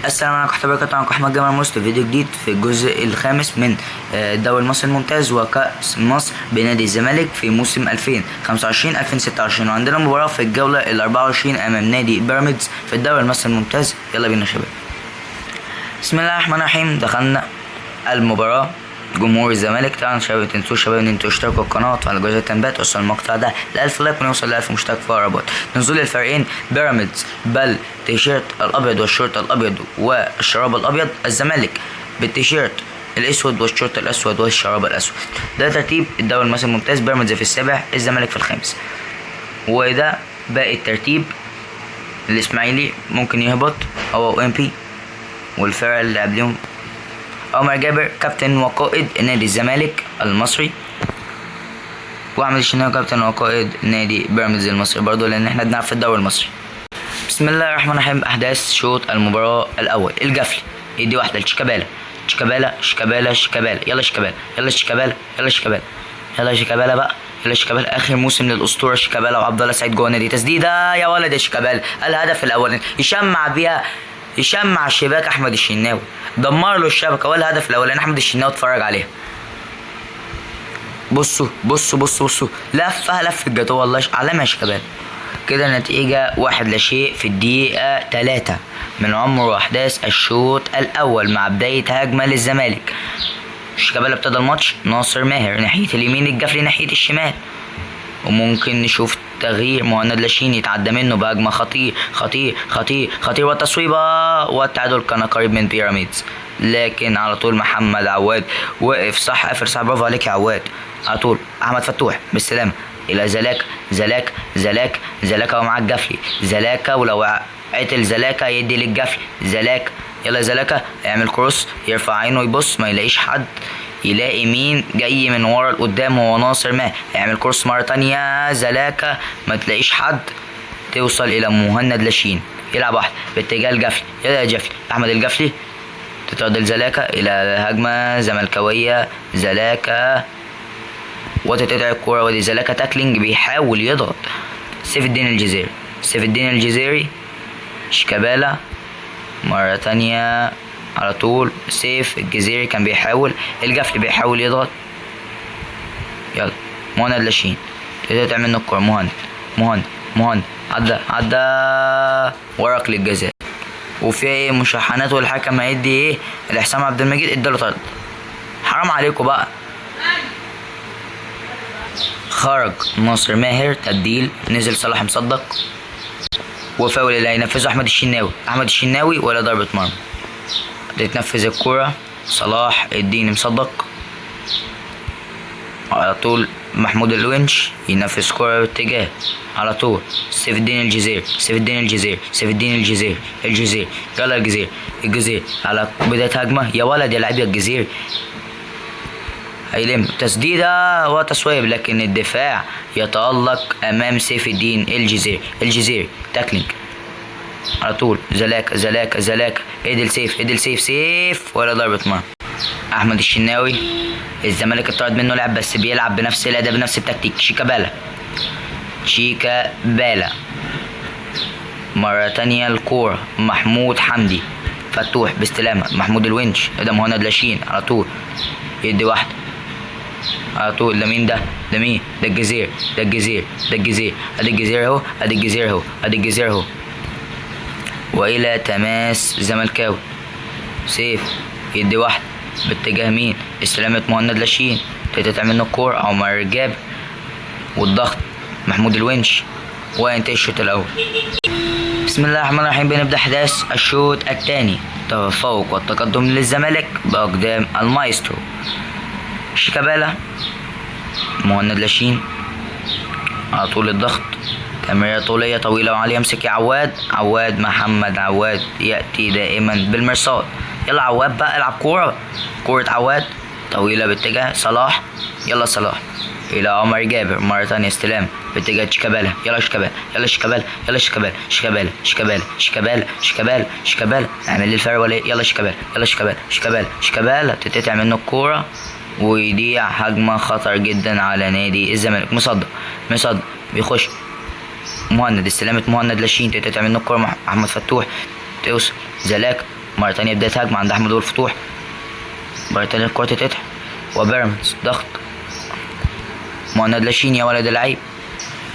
السلام عليكم ورحمة الله وبركاته. معكم أحمد جمال مسلم، فيديو جديد في الجزء الخامس من الدوري المصري الممتاز وكأس مصر بنادي الزمالك في موسم 2025-2026، وعندنا مباراة في الجولة ال 24 أمام نادي بيراميدز في الدوري المصري الممتاز. يلا بينا يا شباب. بسم الله الرحمن الرحيم. دخلنا المباراة. جمهور الزمالك طبعا شباب متنسوش شباب ان انتوا تشتركوا القناه وتفعلوا جرس التنبيهات وصل المقطع ده ل 1000 لايك ونوصل ل 1000 مشترك في اقرب وقت. نزول الفريقين بيراميدز بالتيشيرت الابيض والشورت الابيض والشراب الابيض، الزمالك بالتيشيرت الاسود والشورت الاسود والشراب الاسود. ده ترتيب الدوري المصري الممتاز. بيراميدز في السابع، الزمالك في الخامس، وده باقي الترتيب. الاسماعيلي ممكن يهبط هو ام بي، والفرق اللي قبلهم عمر جابر كابتن وقائد نادي الزمالك المصري، واحمد الشناوي كابتن وقائد نادي بيراميدز المصري برضه، لان احنا بنلعب في الدوري المصري. بسم الله الرحمن الرحيم. احداث شوط المباراه الاول. الجفلي يدي واحده لشيكابالا، شيكابالا شيكابالا شيكابالا، يلا شيكابالا يلا شيكابالا يلا شيكابالا يلا شيكابالا بقى يلا شيكابالا. اخر موسم للاسطوره شيكابالا وعبد الله سعيد جوه النادي. تسديده يا ولد يا شيكابالا، الهدف الاولاني يشمع بيها، يشمع الشباك احمد الشناوي، دمر له الشبكه. ولا الهدف الاولاني احمد الشناوي اتفرج عليها. بصوا بصوا بصوا بصوا، لفه لف الجاتوه والله علامه يا شيكابالا. كده النتيجه 1-0 في الدقيقه 3 من عمر احداث الشوط الاول مع بدايه هجمه للزمالك. شيكابالا ابتدى الماتش، ناصر ماهر ناحيه اليمين، الجفلي ناحيه الشمال، وممكن نشوف تغيير. مهند لاشين يتعدى منه بهجمه خطير خطير خطير خطير، والتصويبه والتعادل كان قريب من بيراميدز، لكن على طول محمد عواد وقف صح، قافل صح، برافو عليك يا عواد. على طول احمد فتوح بالسلامه الى زلاكا، زلاكا ومعاه الجفلي، زلاكا ولو عتل زلاكا يدي للجفلي، زلاكا يلا زلاكا اعمل كروس، يرفع عينه يبص ما يلاقيش حد، يلاقي مين جاي من ورا لقدام، هو ناصر ماهر، يعمل كورس مره تانية، زلاكا ما تلاقيش حد، توصل الى مهند لاشين، يلعب واحد باتجاه الجفلي، يلا يا جفلي احمد الجفلي، تتعدل زلاكا الى هجمه زملكاويه، زلاكا وتتقطع الكوره، ودي زلاكا تاكلينج بيحاول يضغط سيف الدين الجزيري، شيكابالا مره تانية على طول، سيف الجزيري كان بيحاول، الجفلي بيحاول يضغط، يلا مهند لاشين تقطع منه الكوره، مهند عدى ورق للجزاء، وفي مشاحنات والحكم هيدي ايه لحسام عبد المجيد، اداله طرد. حرام عليكم بقى. خرج ناصر ماهر، تبديل نزل صلاح مصدق، وفاول اللي هينفذه احمد الشناوي ولا ضربه مرمى. تتنفذ الكرة، صلاح الدين مصدق على طول، محمود الونش ينفذ كرة باتجاه على طول سيف الدين الجزيري، يلا الجزير على بداية هجمة، يا ولد يا لعيب يا الجزيري، هيلم تسديدة وتصويب، لكن الدفاع يتألق أمام سيف الدين الجزيري تاكلينج على طول، زلاكا ادل سيف ولا ضربة مرمى. احمد الشناوي الزمالك اتطرد منه لعب، بس بيلعب بنفس الاداء بنفس التكتيك. شيكابالا مرة تانية الكورة، محمود حمدي فتوح باستلامة، محمود الونش ده مهند لاشين على طول يدي واحدة على طول، لمين ده الجزير ادي الجزير اهو والى تماس زملكاوي، سيف يدي واحد باتجاه مين، استلامة مهند لاشين، تتقطع منه الكورة عمر جابر، والضغط محمود الونش، وينتهي الشوط الاول. بسم الله الرحمن الرحيم. بنبدا احداث الشوط الثاني. تفوق والتقدم للزمالك باقدام المايسترو شيكابالا، مهند لاشين على طول الضغط، تمريرة طولية طويلة وعلي يمسك يا عواد محمد عواد يأتي دائما بالمرصاد، يلا عواد بقى العب كورة عواد طويلة باتجاه صلاح، يلا صلاح إلى عمر جابر مرة تانية استلام باتجاه شيكابالا، يلا شيكابالا اعمل لي الفرق ولا يلا شيكابالا تتقطع منه الكورة ويضيع هجمة خطر جدا على نادي الزمالك. مصدق بيخش مهند، استلامة مهند لاشين تتقطع منه الكورة، احمد فتوح توصل، مرة تانية بداية هجمة عند أحمد والفتوح. مرة تانية الكرة تتقطع وبيراميدز ضغط. مهند لاشين يا ولد العيب.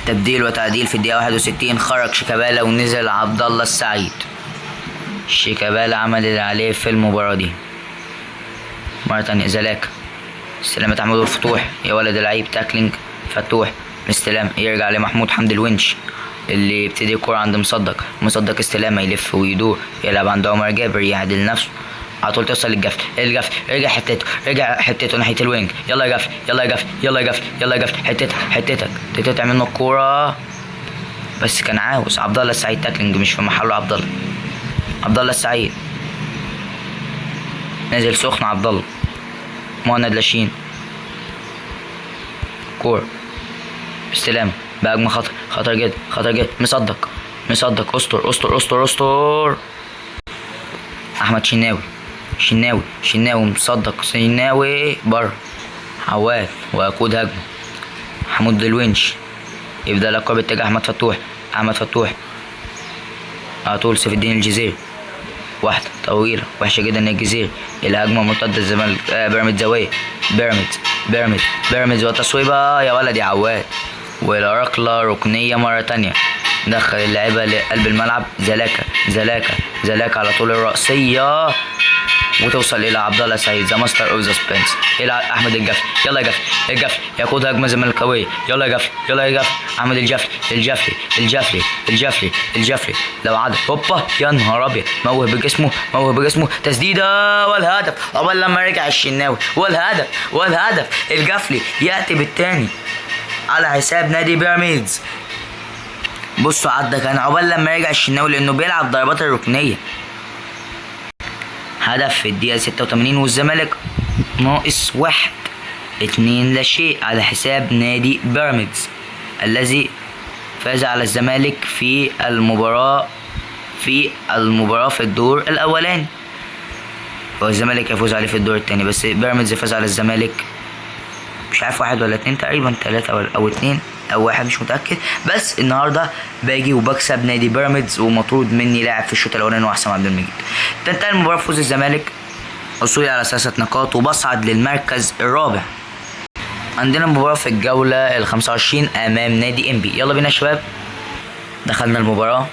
تبديل وتعديل في الدقيقة 61. خرج شيكابالا ونزل عبد الله السعيد. شيكابالا عمل اللي عليه في المباراة دي. مرة تانية زلاكا. استلامة أحمد والفتوح يا ولد العيب. تاكلينج فتوح. استلام يرجع لمحمود حمدي الونش اللي يبتدي الكرة عند مصدق استلامة يلف ويدور يلعب عند عمر جابر يعدل نفسه على طول توصل للجفل. رجع حتته ناحية الوينج. يلا يا جفل حتتك تتقطع منه الكورة. بس كان عاوز عبد الله السعيد تاكلينج مش في محله. عبد الله السعيد نزل سخن. عبد الله مهند لاشين كورة استلام بهجمة خطر جدا. مصدق استر. احمد شناوي مصدق بره. عواد ويقود هجمة. حمود الونش يبدأ الكرة باتجاه أحمد فتوح على طول سيف الدين الجزيري. واحدة طويلة وحشة جدا الجزيري. الهجمة مرتدة الزمالك. بيراميدز زاوية. بيراميدز وتصويبة يا ولد يا عواد. والى ركلة ركنية مرة تانية. دخل اللعيبة لقلب الملعب. زلاكا على طول الرأسية وتوصل الى عبد الله سعيد ذا ماستر اوف ذا سبنس. الى احمد الجفل. يلا يا جفل يقود هجمة زملكاوية. يلا يا جفل احمد الجفلي لو عدى هوبا يا نهار ابيض. موه بجسمه تسديدة والهدف. عقبال لما رجع الشناوي والهدف. الجفلي ياتي بالتاني على حساب نادي بيراميدز. بصوا عدى كان عقبال لما رجع الشناوي لانه بيلعب ضربات الركنيه. هدف في الدقيقه 86 والزمالك ناقص 1. 2-0 على حساب نادي بيراميدز الذي فاز على الزمالك في المباراة في الدور الاولاني. والزمالك يفوز عليه في الدور الثاني بس بيراميدز فاز على الزمالك مش عارف 1 ولا 2 تقريبا 3 أو 2 أو 1 مش متأكد. بس النهارده باجي وبكسب نادي بيراميدز ومطرود مني لاعب في الشوط الأولاني وحسام عبد المجيد. تنتهي المباراة بفوز الزمالك حصولي على 3 نقاط وبصعد للمركز الرابع. عندنا مباراة في الجولة 25 أمام نادي إنبي. يلا بينا يا شباب. دخلنا المباراة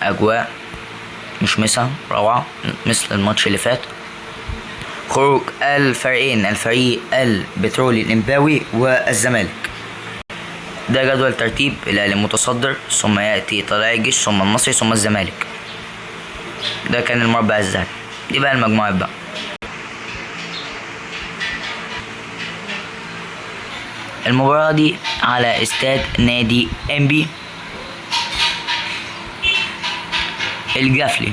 أجواء مشمسة روعة مثل الماتش اللي فات. خروج الفريقين الفريق البترولي الإنباوي والزمالك. ده جدول ترتيب. الأهلي متصدر ثم يأتي طلائع الجيش ثم النصر ثم الزمالك. ده كان المربع الذهبي. دي بقى المجموعات بقى. المباراة دي على استاد نادي إنبي الجفلي.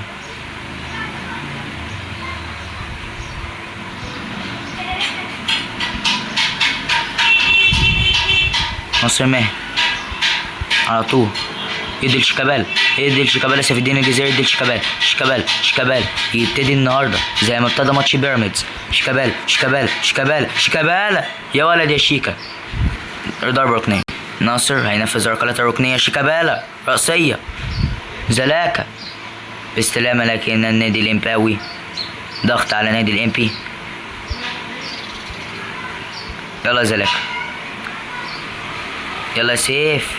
ناصر ماهر على طول يدي لشيكابالا سيف الدين الجزيري يدي لشيكابالا يبتدي النهارده زي ما ابتدى ماتش بيراميدز. شيكابالا يا ولد يا شيكا. ضربة ركنية. ناصر هينفذ ركلات الركنية. شيكابالا رأسية. زلاكا باستلامة لكن النادي الإنباوي ضغط على نادي الإنبي. يلا زلاكا يلا سيف.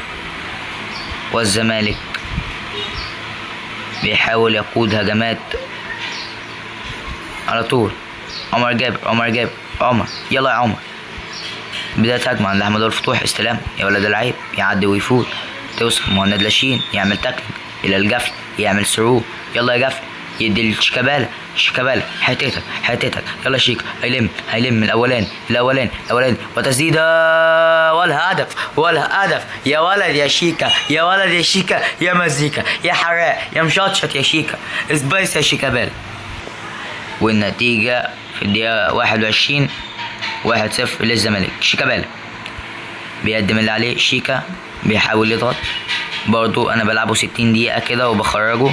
والزمالك بيحاول يقود هجمات على طول. عمر جابر يلا يا عمر. بداية هجمة عند أحمد الفتوح. استلام يا ولد العيب يعدي ويفوت توصل مهند لاشين يعمل تاكل إلى الجفل يعمل ثرو. يلا يا جفل يدي لشيكابالا حتتك يلا شيك. هيلم الأولاني وتسديدة والهدف. يا ولد يا شيكا يا مزيكا يا حراق يا مشطشط يا شيكا سبايس يا شيكابالا. والنتيجة في الدقيقة 21 1-0 للزمالك. شيكابالا بيقدم اللي عليه. شيكا بيحاول يضغط برضو. انا بلعبه 60 دقيقة كده وبخرجه.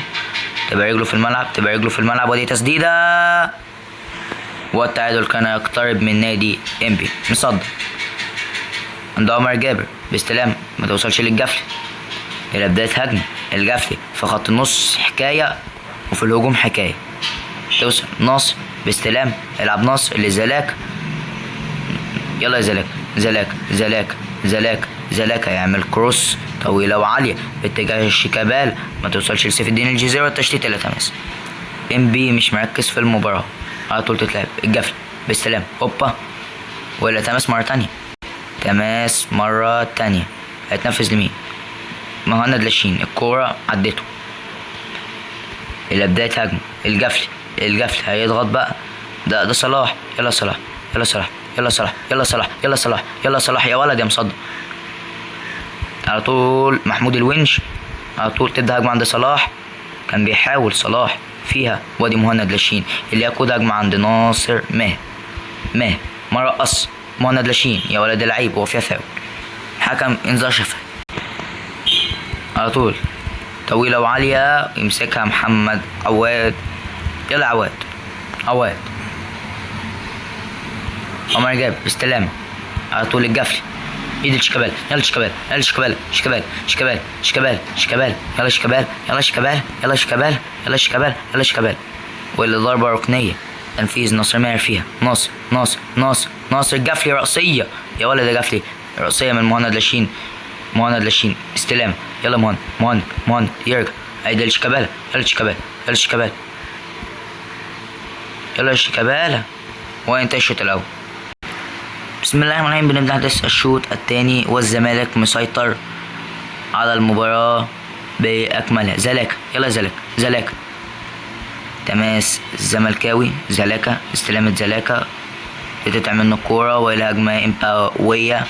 تبقى رجله في الملعب ودي تسديدة والتعادل كان يقترب من نادي إنبي. مصدق عند عمر جابر باستلام ما توصلش للجفل. الى بداية هجمة الجفلي في خط النص حكاية وفي الهجوم حكاية. توصل ناصر باستلام، يلعب ناصر لزلاك، يلا يا زلاك، زلاك يعمل كروس طويلة وعالية باتجاه الشيكابالا، ما توصلش لسيف الدين الجزيري، والتشتيت إلى تماس. ام بي مش مركز في المباراة، على طول تتلعب الجفل باستلام، هوبا وإلى تماس مرة تانية، تماس مرة تانية، هيتنفذ لمين؟ مهند لاشين، الكورة عدته إلى بداية هجمة، الجفل هيضغط بقى، ده صلاح، يلا صلاح، يلا صلاح يا ولد يا مصدق. على طول محمود الونش، على طول تبدأ هجمة عند صلاح، كان بيحاول صلاح فيها، وادي مهند لاشين اللي يقود هجمة عند ناصر ماه مرة قص مهند لاشين يا ولد العيب، هو فيها فاول، حكم انذار شفهي. على طول طويلة وعالية يمسكها محمد عواد، يلا عواد عمر جاب استلامة، على طول الجفلي ايد الشيكابالا، يلا شيكابالا، يلا شيكابالا واللي ضربة ركنية، تنفيذ ناصر ماهر فيها، ناصر الجفلي رأسية يا ولد يا جفلي، رأسية من مهند لاشين استلامة، يلا مهند يرجع ايد الشيكابالا، يلا شيكابالا وانتهى الشوط الأول. بسم الله الرحمن الرحيم، بنبدأ أحداث الشوط الثاني والزمالك مسيطر على المباراة بأكملها. زلاكا، يلا زلاكا تماس الزملكاوي، زلاكا استلامة زلاكا بتتقطع منه الكورة وإلى هجمة إمباوية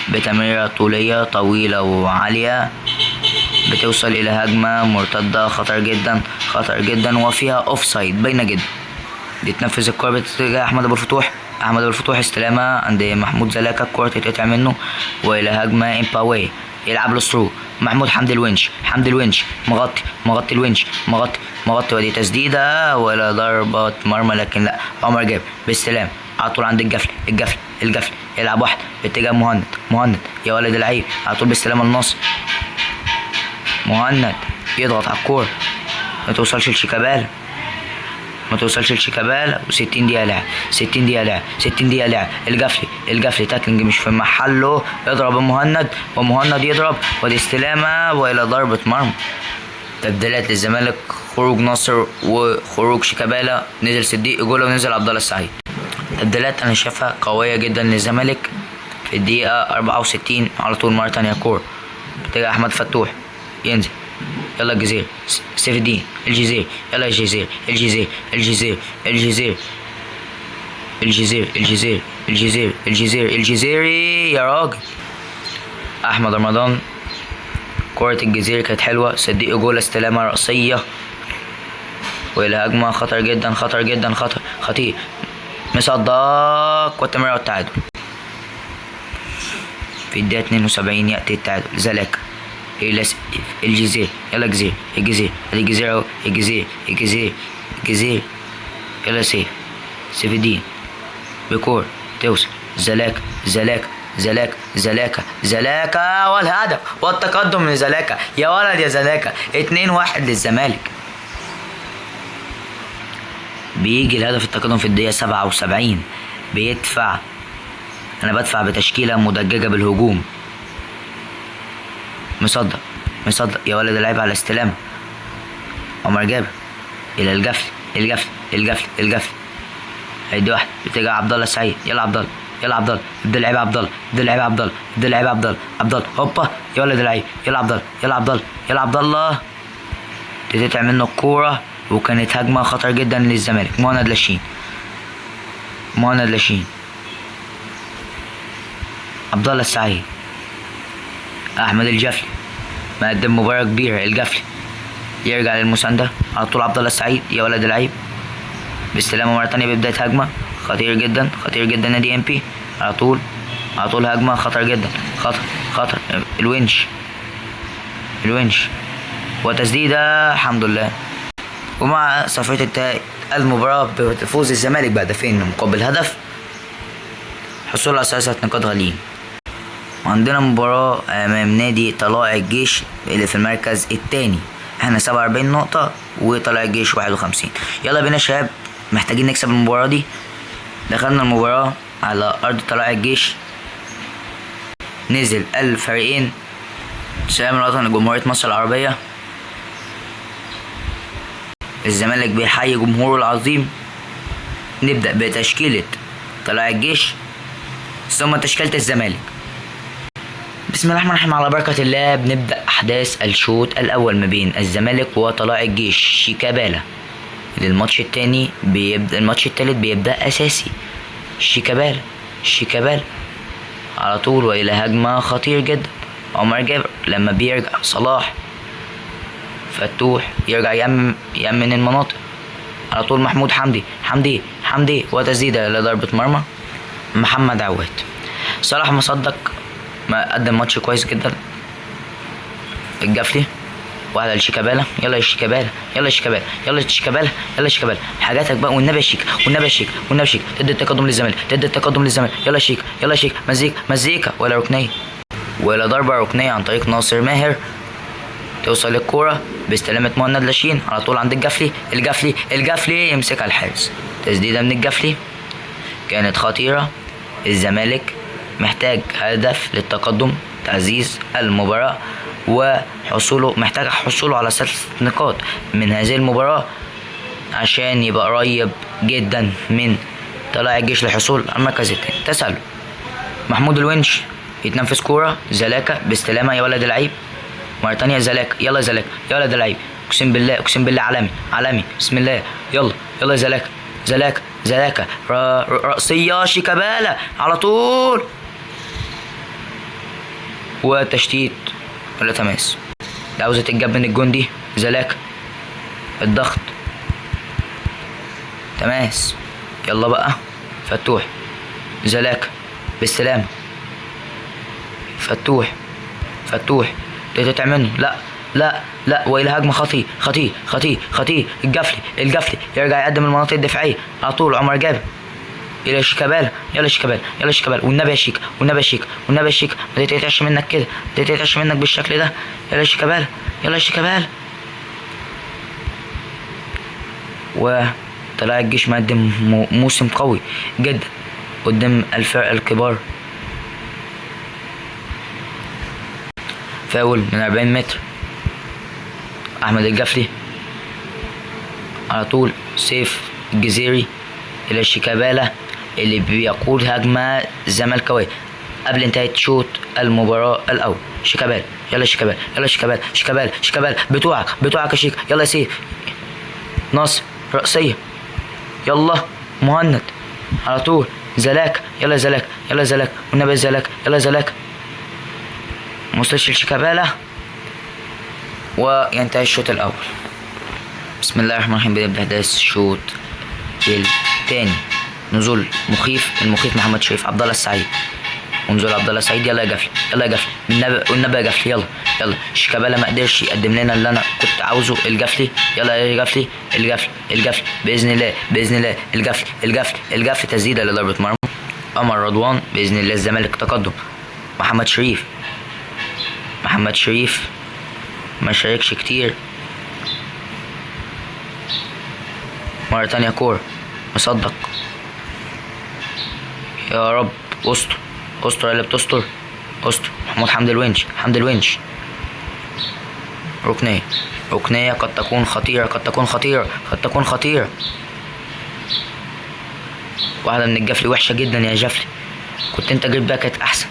بتمريرة طولية طويلة وعالية بتوصل إلى هجمة مرتدة خطر جدا وفيها أوفسايد باينة جدا. بيتنفذ الكورة باتجاه أحمد أبو الفتوح استلامة عند محمود زلاكا، الكورة تتقطع منه وإلى هجمة إمباوية، يلعب له ثرو محمود حمدي الونش مغطي الونش ودي تسديدة ولا ضربة مرمى، لكن لا، عمر جاب باستلام على طول عند الجفل يلعب واحد باتجاه مهند يا ولد العيب، على طول باستلام النصر، مهند يضغط على الكورة ما توصلش لشيكابالا و60 دقيقة لعب الجفلي تاكلينج مش في محله، يضرب ومهند يضرب ودي استلامة وإلى ضربة مرمى. تبديلات للزمالك، خروج ناصر وخروج شيكابالا، نزل صديق جوله ونزل عبد الله السعيد. تبديلات انا شايفها قوية جدا للزمالك. في الدقيقة 64 على طول مرة تانية كورة بتجاه أحمد فتوح، ينزل يلا الجزيري، سيف الدين الجزيري، يلا الجزيري يا راجل. احمد رمضان، كرة الجزيري كانت حلوة، صديق جول استلامة رأسية والى هجمة خطير مصدق والتمريرة والتعادل. في الدقيقة 72 يأتي التعادل، زلاكا إلى الجزيري، يلا الجزيري اهو، الجزيري يلا سيف الدين بكور توصل زلاكا والهدف والتقدم من زلاكا يا ولد يا زلاكا، 2-1 للزمالك. بيجي الهدف التقدم في الدقيقة 77، انا بدفع بتشكيلة مدججة بالهجوم، مصدق يا ولد العيب على استلامه، عمر جابر الى الجفل هيدي واحد بتجاه عبد الله السعيد، يلا عبد الله ادي اللعيب عبد الله هوبا يا ولد العيب، يلا عبد الله تتقطع منه الكورة، وكانت هجمة خطر جدا للزمالك. مهند لاشين عبد الله السعيد، احمد الجفلي مقدم مباراة كبيرة، الجفلي يرجع للمساندة على طول، عبد الله السعيد يا ولد العيب باستلامه مرة تانية ببداية هجمة خطير جدا نادي ام بي، على طول هجمة خطر جدا، خطر الونش وتسديدة الحمد لله. ومع صفرة انتهاء المباراة بفوز الزمالك بهدفين مقابل هدف، حصول على 3 نقاط غاليين. وعندنا مباراة امام نادي طلائع الجيش اللي في المركز الثاني احنا 47 نقطة وطلع الجيش 51. يلا بينا يا شباب، محتاجين نكسب المباراة دي. دخلنا المباراة على ارض طلائع الجيش. نزل الفريقين سلام الوطن لجمهورية مصر العربية. الزمالك بيحيي جمهوره العظيم. نبدأ بتشكيلة طلائع الجيش ثم تشكيلة الزمالك. بسم الله الرحمن الرحيم، على بركة الله. بنبدأ أحداث الشوط الأول ما بين الزمالك وطلائع الجيش. شيكابالا للماتش التاني بيبدأ، الماتش التالت بيبدأ أساسي. شيكابالا على طول وإلى هجمة خطير جدا. عمر جابر لما بيرجع، صلاح فتوح يرجع يأمن المناطق على طول. محمود حمدي وتسديدة لضربة مرمى محمد عواد. صلاح مصدق ما قدم ماتش كويس جدا. الجفلي واحدة لشيكابالا. يلا يا شيكابالا حاجاتك بقى والنبي يا شيك تدي التقدم للزمالك. يلا شيك مزيكا ولا ركنية ولا ضربة ركنية عن طريق ناصر ماهر. توصل الكورة باستلامة مهند لاشين على طول عند الجفلي يمسكها الحارس. تسديدة من الجفلي كانت خطيرة. الزمالك محتاج هدف للتقدم، تعزيز المباراة محتاج حصوله على 3 نقاط من هذه المباراة عشان يبقى قريب جدا من طلائع الجيش للحصول على المركز الثاني. تسلل محمود الونش يتنفذ كورة زلاكا باستلامة. يا ولد العيب مرة تانية زلاكا. يلا يا ولد العيب، اقسم بالله عالمي. بسم الله. يلا زلاكا رأسية شيكابالا على طول وتشتيت ولا تماس. عاوزة تتجاب من الجندي زلاكا. الضغط تماس. يلا بقى فتوح زلاكا بالسلامة. فتوح تقطع منه. لا والى هجمه خطي. الجفلي يرجع يقدم المناطق الدفاعيه على طول. عمر جابر الى شيكابالا. يلا شيكابالا والنبي يا شيك ما تتقطعش منك كده، ما تتقطعش منك بالشكل ده. يلا شيكابالا. وطلائع الجيش مقدم موسم قوي جدا قدام الفرق الكبار. فاول من 40 متر. احمد الجفلي على طول. سيف الجزيري الى شيكابالا اللي بيقود هجمة زملكاوية قبل انتهاء شوط المباراة الاول. شيكابالا. يلا شيكابالا بتوعك يا شيك. يلا يا سيف. ناصر رأسية. يلا مهند على طول. زلاك. يلا زلاك والنبي زلاك. مستشفى شيكابالا وينتهي الشوط الاول. بسم الله الرحمن الرحيم. بنبدا احداث الشوط الثاني. نزول المخيف محمد شريف. عبد الله السعيد ونزول عبد الله السعيد. يلا يا جفلي والنبي يا جفلي. يلا شيكابالا ما قدرش يقدم لنا اللي انا كنت عاوزه. الجفلي. يلا يا الجفلي باذن الله. الجفلي تسديده لضربه مرمى قمر رضوان. باذن الله الزمالك تقدم. محمد شريف ما شاركش كتير. مرة تانية كورة مصدق. يا رب استر اللي بتستر. محمود حمدي الونش. ركنية قد تكون خطيرة. واحدة من الجفلي وحشة جدا يا جفلي، كنت انت جريت بيها كانت احسن.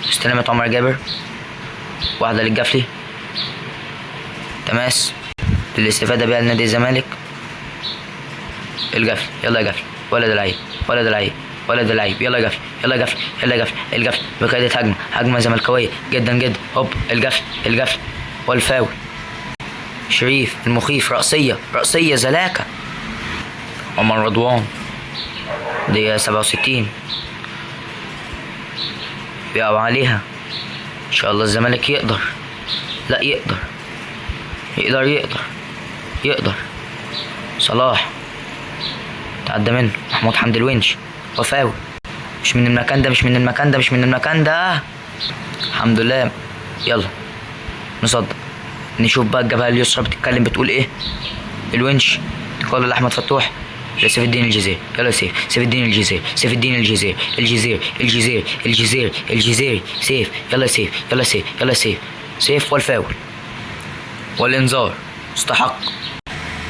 استلمت عمر جابر. واحدة للجفلي تماس للاستفادة بها لنادي الزمالك. الجفلي. يلا يا جفلي ولد العيب. يلا يا جفلي. بقيادة هجمة زملكاوية جدا. هوب الجفلي والفاول. شريف المخيف. رأسية زلاكا. عمر رضوان دقيقة 67 بيقعوا عليها. ان شاء الله الزمالك يقدر. لا يقدر. صلاح تعدى منه. محمود حمدي الونش وفاول. مش من المكان ده. الحمد لله. يلا نصدق. نشوف بقى الجبهة اليسرى بتتكلم بتقول ايه. الونش تقول لأحمد فتوح لسيف الدين الجزيري. يلا سيف الدين الجزيري، سيف الدين الجزيري، الجزيري سيف. يلا سيف والفاول والانذار استحق.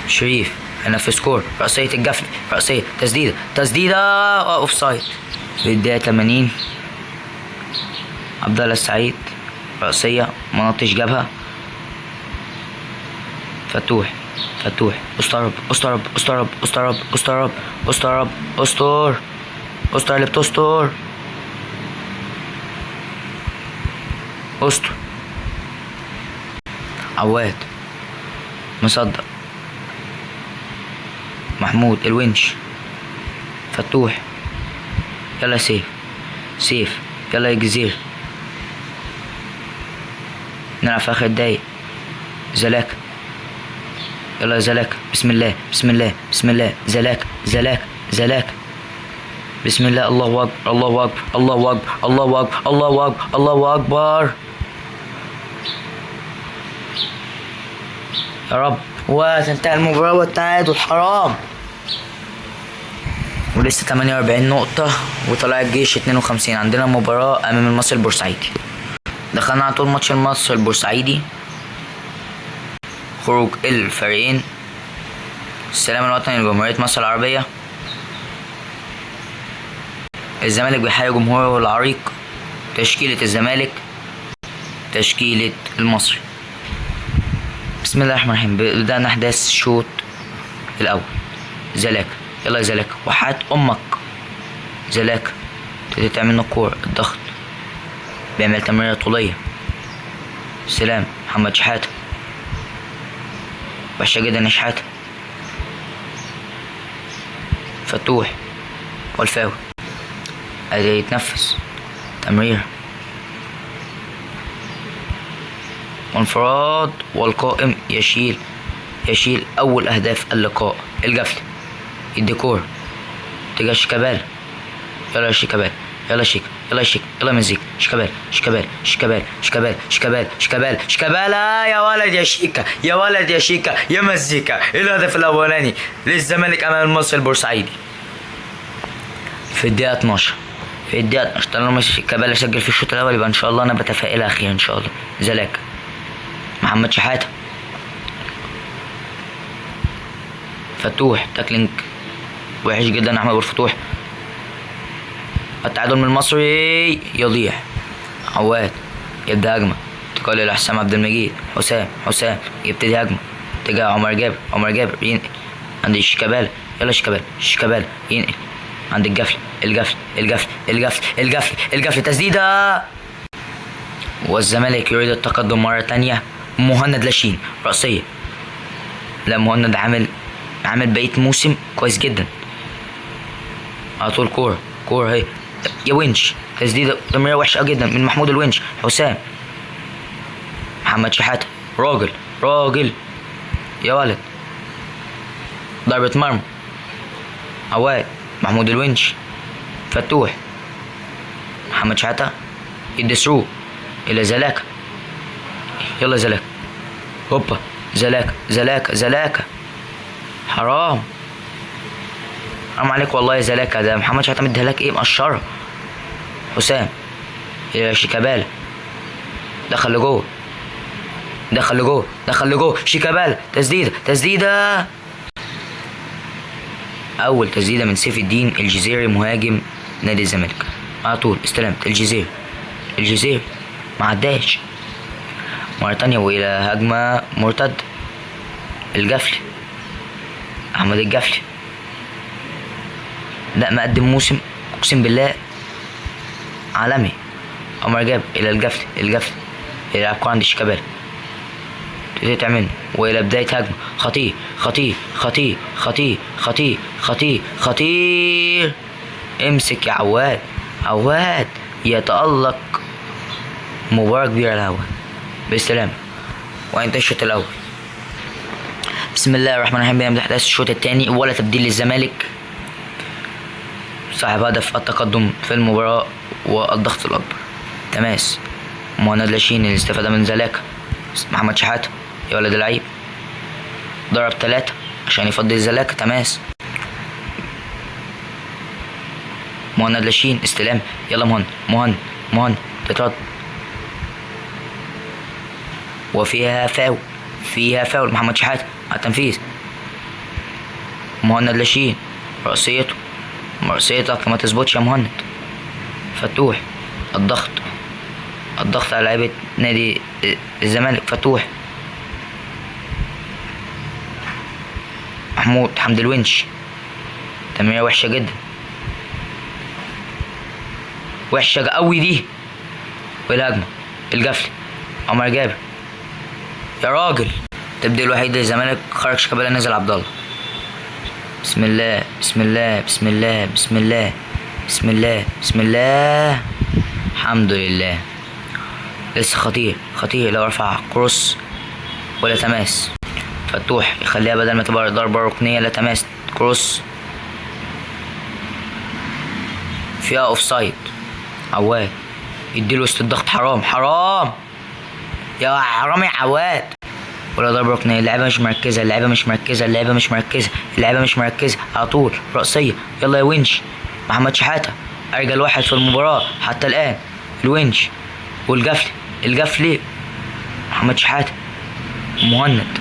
شريف هنا في سكور، رأسية الجفل، رأسية تسديدة اوف سايد. في الدقيقة 80 عبد الله السعيد رأسية منطش جبهة. فتوح استر اللي بتستر استر. عواد مصدق، محمود الونش، فتوح. يلا سيف يلا يا جزير. نلعب في اخر الدقايق. زلاك يلا زلاك، بسم الله زلاك بسم الله. الله اكبر يا رب. وتنتهي المباراة والتعادل. حرام. ولسه 48 نقطة وطلع الجيش 52. عندنا مباراة امام المصري البورسعيدي. دخلنا على طول ماتش المصري البورسعيدي. خروج الفريقين. السلام الوطني لجمهورية مصر العربية. الزمالك بيحيي جمهوره العريق. تشكيلة الزمالك، تشكيلة المصري. بسم الله الرحمن الرحيم. بدأنا أحداث الشوط الأول. زلاك يلا يا زلاك، وحات أمك زلاك. تعمل الكورة الضغط، بيعمل تمريرة طولية. سلام محمد شحاتة، وحشة جدا يا شحاتة. فتوح والفاول. ادي يتنفس تمرير وانفراد، والقائم يشيل اول اهداف اللقاء. الجفل الديكور تجاه شيكابالا. يلا شيكابالا يلا مزيك. شيكابالا يا ولد يا شيكا يا مزيكا. الهدف الاولاني للزمالك امام المصري البورسعيدي في الدقيقة 12. طالما شيكابالا سجل في الشوط الاول يبقى ان شاء الله انا بتفائلها خير ان شاء الله. زلاك محمد شحاتة، فتوح تاكلينج وحش جدا. احمد فتوح. التعادل من المصري يضيع. عواد يبدا هجمه تقال لحسام عبد المجيد. حسام يبتدي هجمه تجاه عمر جابر ينقل عند شيكابالا. يلا شيكابالا ينقل عند الجفل تسديده. والزمالك يريد التقدم مره تانية. مهند لاشين رأسيه. لا مهند عامل بقية موسم كويس جدا. على طول كورة اهي يا ونش. تسديدة تمريرة وحشة جدا من محمود الونش. حسام محمد شحاتة راجل يا ولد. ضربة مرمى. عواد محمود الونش. فتوح محمد شحاتة يدي ثرو الى زلاكة. يلا زلاكة هوبا. زلاكة حرام عليك والله يا زلاكة. ده محمد شحاتة مديها لك ايه مقشرة. حسام الى شيكابالا. دخل لجوه شيكابالا. تسديدة اول تسديدة من سيف الدين الجزيري مهاجم نادي الزمالك. على طول استلمت الجزيري ما عداش. مرة تانية والى هجمة مرتد. الجفلي احمد الجفلي لا مقدم موسم اقسم بالله عالمي. عمر جاب الى الجفلي يلعب كورة عند شيكابالا. تقطع منه والى بداية هجمة خطير. امسك يا عواد يتألق. مباراة كبيرة لعواد بالسلامة. وانت الشوط الاول. بسم الله الرحمن الرحيم. بيعمل احداث الشوط الثاني ولا تبديل للزمالك. صاحب هدف التقدم في المباراة والضغط الأكبر. تماس مهند لاشين الاستفادة من زلاكة. محمد شحاتة يا ولد اللعيب. ضرب 3 عشان يفضي الزلاكة. تماس. مهند لاشين استلام. يلا مهند تترد. وفيها فاول محمد شحاتة على التنفيذ. مهند لاشين رأسيتك ما تظبطش يا مهند. فتوح. الضغط على لعيبة نادي الزمالك. فتوح. محمود حمد الونش. تمريرة وحشة جدا، وحشة قوي دي. والهجمة الجفلي عمر جابر. يا راجل. التبديل الوحيد للزمالك خرج شيكابالا نزل عبد الله. بسم الله. الحمد لله. لسه خطير لو رفع كروس ولا تماس. فتوح يخليها بدل ما تبقى ضربة ركنية لا تماس، كروس فيها اوفسايد. عواد يديله وسط الضغط. حرام يا عواد. ولا ضربة ركنية. اللعيبة مش مركزة على طول. رأسية. يلا يا ونش. محمد شحاتة أرجل واحد في المباراة حتى الآن. الونش والجفلي. محمد شحاتة. مهند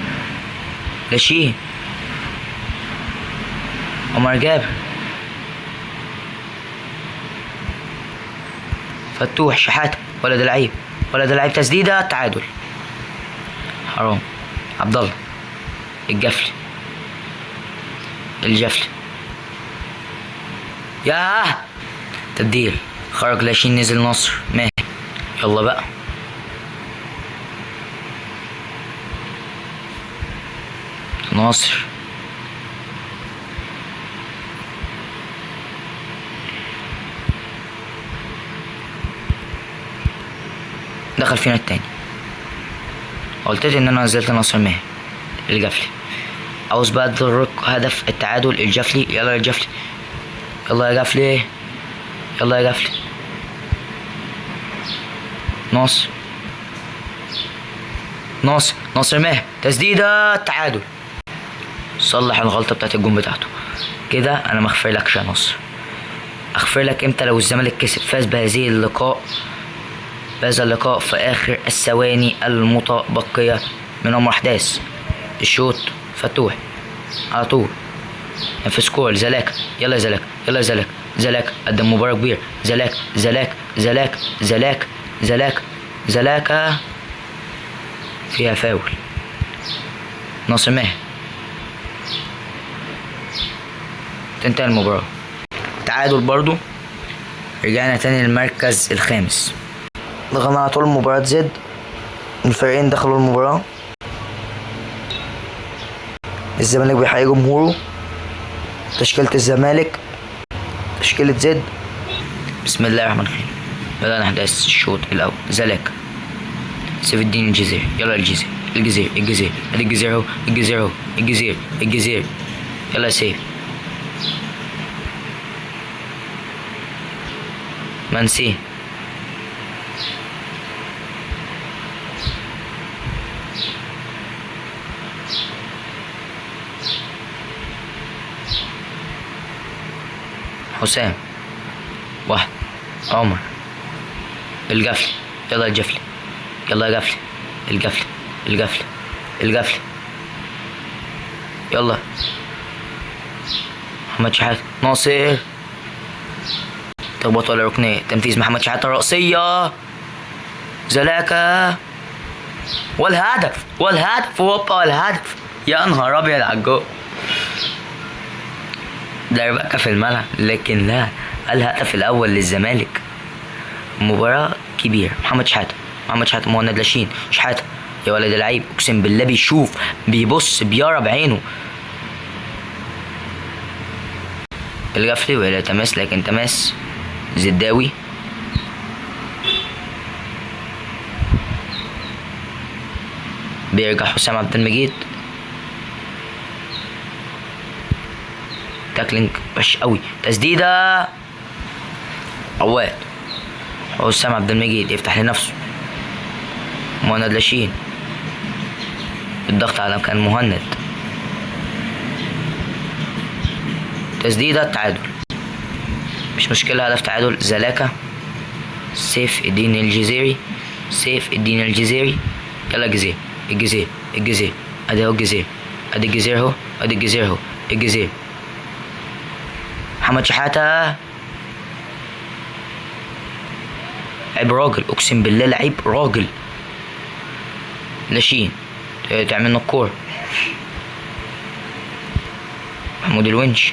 لاشين. عمر جابر. فتوح شحاتة. ولد اللعيب تسديدة. تعادل. حرام. عبد الله. الجفلي. ياه. تبديل خرج لاشين نزل نصر ماهر. يلا بقى. ناصر. دخل فينا التاني. قلت ان انا نزلت ناصر ماهر. الجفلي عاوز بقى تدرك هدف التعادل. الجفلي. يلا يا جفلي. يلا يا جفلي. ناصر ماهر تسديدة. تعادل. صلح الغلطة بتاعت الجون بتاعته كده. انا مغفر لكش يا ناصر. اغفر لك امتى؟ لو الزمالك كسب. فاز اللقاء في اخر الثواني المتبقية من عمر احداث الشوط. فتوح على طول في سكور. زلاكة. يلا زلاك قدم مباراة كبيرة. زلاكة فيها فاول. ناصر ماهر. تنتهي المباراة تعادل برضو. رجعنا تاني للمركز الخامس. دخلنا على طول مباراة زد. الفريقين دخلوا المباراة. الزمالك بيحيي جمهوره. تشكيلة الزمالك، تشكيلة زد. بسم الله الرحمن الرحيم. بدأنا أحداث الشوط الأول. زلاك. سيف الدين الجزيري. يلا الجزيري. ادي الجزيري. يلا سيف. منسي. حسام. واحد. عمر. الجفلي. يلا الجفلي. يلا محمد شحاتة. ناصر. تخبط ولا ركنية. تنفيذ محمد شحاتة. رأسية. زلاكة. والهدف. والهدف. يا نهار ابيض على الجو. دربكة في الملعب، لكن لا، الهدف الاول للزمالك. مباراة كبيرة. محمد شحاتة. مهند لاشين. شحاتة يا ولد اللعيب. اقسم بالله بيشوف، بيبص، بيرى بعينه. الجفلي ولا تماس، لكن تماس زداوي. بيرجع حسام عبد المجيد. تاكلينج وحش قوي. تسديدة. عواد. حسام عبد المجيد يفتح لنفسه. مهند لاشين. الضغط على مكان مهند. تسديدة تعادل، مش مشكلة، هدف تعادل. زلاكا، سيف الدين الجزيري، سيف الدين الجزيري، يلا الجزير الجزير الجزير، ادي اهو الجزير، ادي الجزير اهو، ادي الجزير اهو، الجزير. محمد شحاتة، لعيب راجل، اقسم بالله لعيب راجل. لاشين تعمل لنا الكورة. محمود الونش،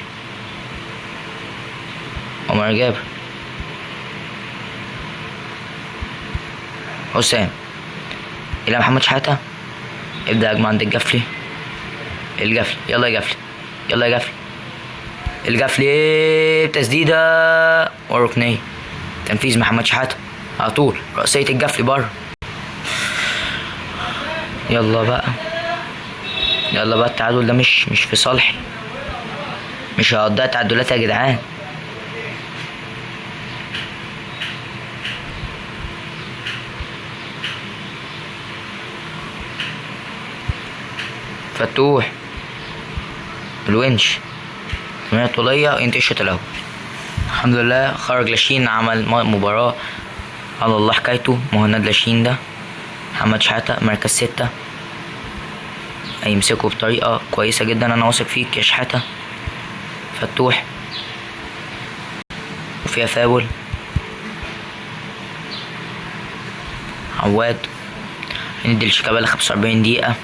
عمر جابر، حسام الى محمد شحاتة، ابدأ هجمة عند الجفلي. الجفلي، يلا يا جفلي، يلا يا جفلي، الجفلي تسديدة وركنية. تنفيذ محمد شحاتة على طول، رأسية الجفلي بره. يلا بقى، يلا بقى، التعادل ده مش في صالحي، مش هقضيها تعادلات يا جدعان. فتوح، الونش، تمريرة طولية، ينتهي الشوط الأول. الحمد لله خرج لاشين، عمل مباراة على الله حكايته. مهند لاشين ده، محمد شحاتة مركز 6، هيمسكه بطريقة كويسة جدا، أنا واثق فيك يا شحاتة. فتوح، وفيها فاول. عواد، ندي لشيكابالا 45 دقيقة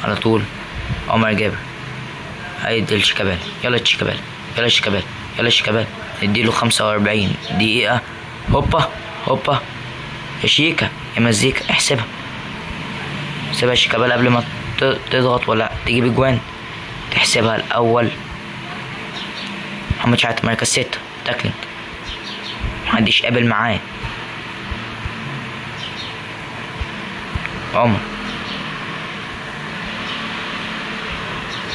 على طول. عمر جابر هيدي لشيكابالا، يلا شيكابالا، يلا شيكابالا، يلا شيكابالا، نديله 45 دقيقة. هوبا هوبا يا شيكا يا مزيكا، احسبها، سيبها شيكابالا قبل ما تضغط ولا تجيب اجوان، تحسبها الأول. محمد شحاتة مركز 6، تاكلينج، محدش قابل معاه. عمر،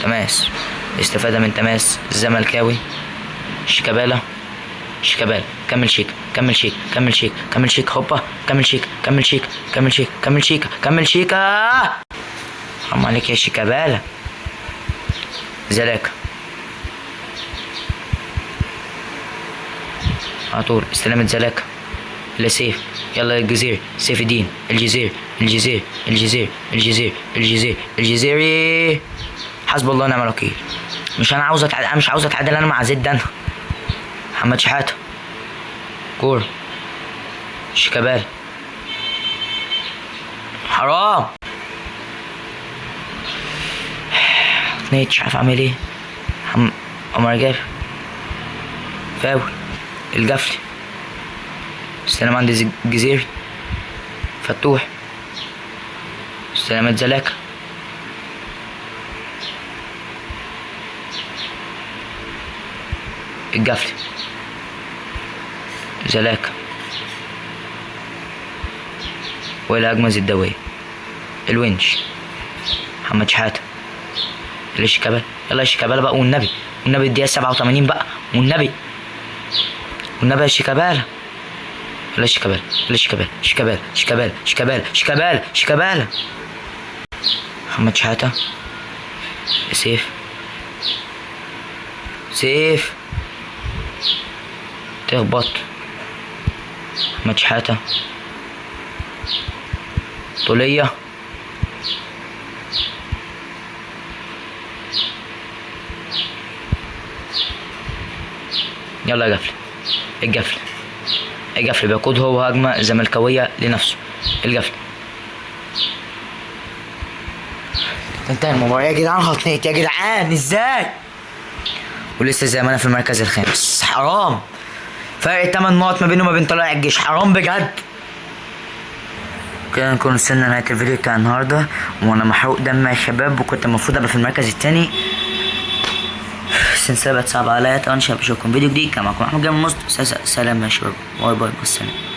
تماس، استفادة من تماس الزملكاوي. شيكابالا، شيكابالا، كمل شيك، كمل شيك، كمل شيك، كمل شيك، هوبا، كمل شيك، كمل شيك، كمل شيك، كمل شيك، كمل شيكا. حرام عليك يا شيكابالا. زلاكا على طول، استلامة زلاكا لسيف، يلا الجزيري، سيف الدين الجزيري، الجزيري، الجزيري، الجزيري، الجزيري، الجزيري. حسب الله ونعم الوكيل. مش عاوز اتعادل انا مع زد. انا محمد شحاتة، كورة، شيكابالا، حرام، مش عارف اعمل ايه. عمر جابر، فاول. الجفلي، استلام عند الجزيري. فتوح، استلامات زلاكا، الجفلي، زلاكا، والى هجمة زداوية. الونش، محمد شحاتة، يلا شيكابالا، يلا يا شيكابالا بقى، والنبي، والنبي الدقيقة 87 بقى، والنبي، والنبي يا شيكابالا، يلا شيكابالا، يلا شيكابالا، شيكابالا، شيكابالا، شيكابالا، شيكابالا، شيكابالا. محمد شحاتة، سيف، سيف، تخبط. محمد شحاتة، طولية، يلا يا جفلي، الجفلي، الجفلي بيقود هو هجمة زملكاوية لنفسه. الجفلي، انتهى المباراة يا جدعان. خطنيت يا جدعان، ازاي؟ ولسه زي ما انا في المركز الخامس. حرام، فرق 8 نقط ما بينه وما بين طلائع الجيش، حرام بجد. كده نكون وصلنا نهاية الفيديو بتاع النهاردة، وانا محروق دم يا شباب، وكنت المفروض ابقى في المركز التاني. السلسلة بقت صعبة عليا. طبعا شباب، اشوفكم فيديو جديد. كان معكم احمد جامد مصر. سلام يا شباب، باي باي، مع السلامة.